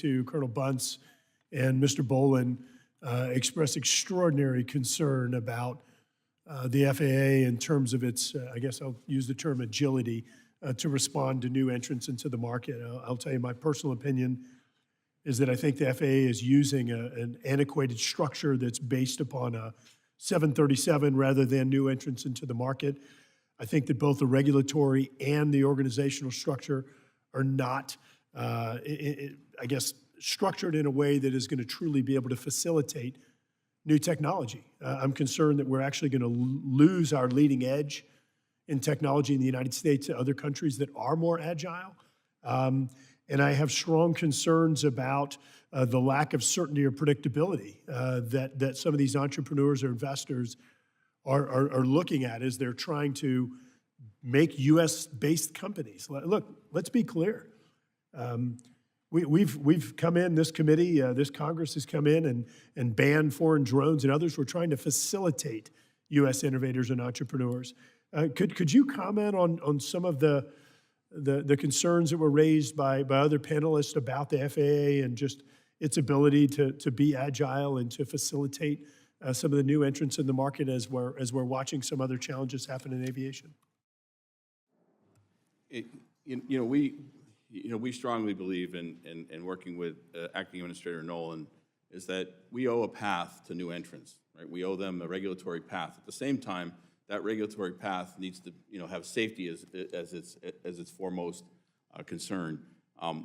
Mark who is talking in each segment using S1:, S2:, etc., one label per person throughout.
S1: to Colonel Bunce and Mr. Bolin express extraordinary concern about the FAA in terms of its, I guess I'll use the term agility, to respond to new entrants into the market. I'll tell you my personal opinion is that I think the FAA is using an antiquated structure that's based upon a 737 rather than new entrants into the market. I think that both the regulatory and the organizational structure are not, I guess, structured in a way that is going to truly be able to facilitate new technology. I'm concerned that we're actually going to lose our leading edge in technology in the United States to other countries that are more agile. And I have strong concerns about the lack of certainty or predictability that some of these entrepreneurs or investors are looking at as they're trying to make U.S.-based companies. Look, let's be clear. We've come in, this committee, this Congress has come in and banned foreign drones and others. We're trying to facilitate U.S. innovators and entrepreneurs. Could you comment on some of the concerns that were raised by other panelists about the FAA and just its ability to be agile and to facilitate some of the new entrants in the market as we're watching some other challenges happen in aviation?
S2: We strongly believe in working with Acting Administrator Nolan is that we owe a path to new entrants, right? We owe them a regulatory path. At the same time, that regulatory path needs to, have safety as its foremost concern.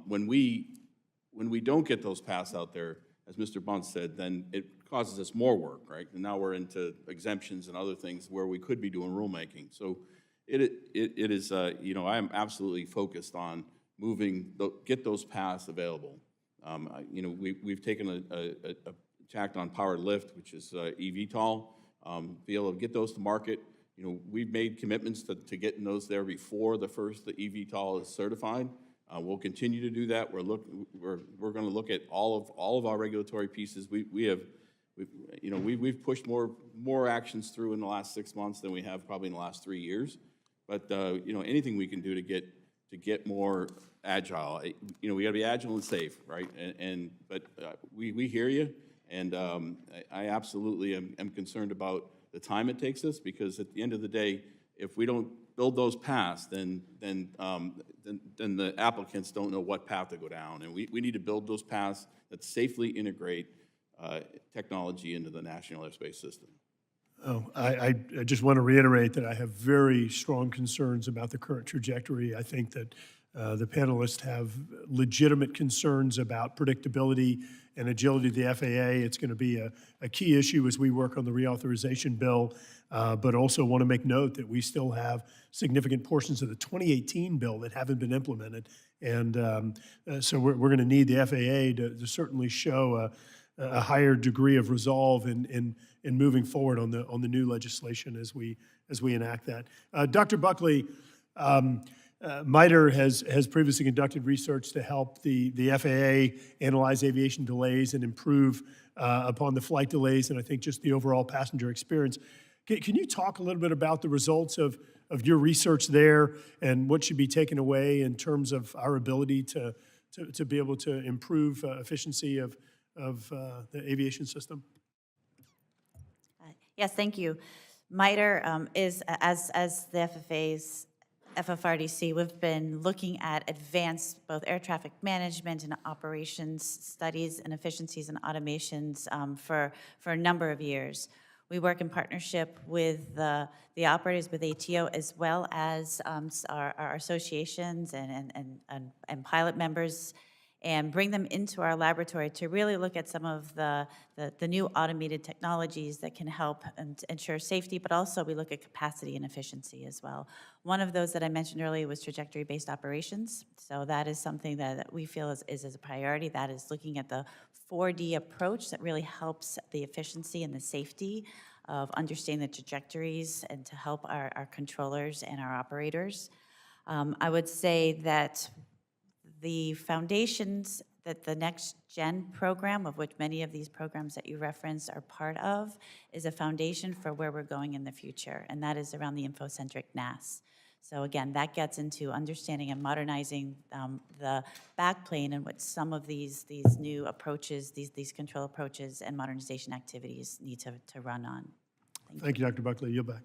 S2: When we don't get those paths out there, as Mr. Bunce said, then it causes us more work, right? And now we're into exemptions and other things where we could be doing rulemaking. So it is, I am absolutely focused on get those paths available. We've taken a tact on powered lift, which is eVTOL, be able to get those to market. We've made commitments to getting those there before the eVTOL is certified. We'll continue to do that. We're going to look at all of our regulatory pieces. We've pushed more actions through in the last 6 months than we have probably in the last 3 years. But anything we can do to get more agile. We got to be agile and safe, right? But we hear you, and I absolutely am concerned about the time it takes us, because at the end of the day, if we don't build those paths, then the applicants don't know what path to go down, and we need to build those paths that safely integrate technology into the national airspace system.
S1: I just want to reiterate that I have very strong concerns about the current trajectory. I think that the panelists have legitimate concerns about predictability and agility of the FAA. It's going to be a key issue as we work on the reauthorization bill, but also want to make note that we still have significant portions of the 2018 bill that haven't been implemented. And so we're going to need the FAA to certainly show a higher degree of resolve in moving forward on the new legislation as we enact that. Dr. Buckley, MITRE has previously conducted research to help the FAA analyze aviation delays and improve upon the flight delays and I think just the overall passenger experience. Can you talk a little bit about the results of your research there and what should be taken away in terms of our ability to be able to improve efficiency of the aviation system?
S3: Yes, thank you. MITRE is, as the FFRDC, we've been looking at advanced both air traffic management and operations studies and efficiencies and automations for a number of years. We work in partnership with the operators, with ATO, as well as our associations and pilot members, and bring them into our laboratory to really look at some of the new automated technologies that can help and ensure safety, but also we look at capacity and efficiency as well. One of those that I mentioned earlier was trajectory-based operations. So that is something that we feel is a priority. That is looking at the 4D approach that really helps the efficiency and the safety of understanding the trajectories and to help our controllers and our operators. I would say that the foundations that the Next Gen program, of which many of these programs that you referenced are part of, is a foundation for where we're going in the future, and that is around the infocentric NAS. So again, that gets into understanding and modernizing the backplane and what some of these new approaches, these control approaches and modernization activities need to run on.
S1: Thank you, Dr. Buckley. Yield back.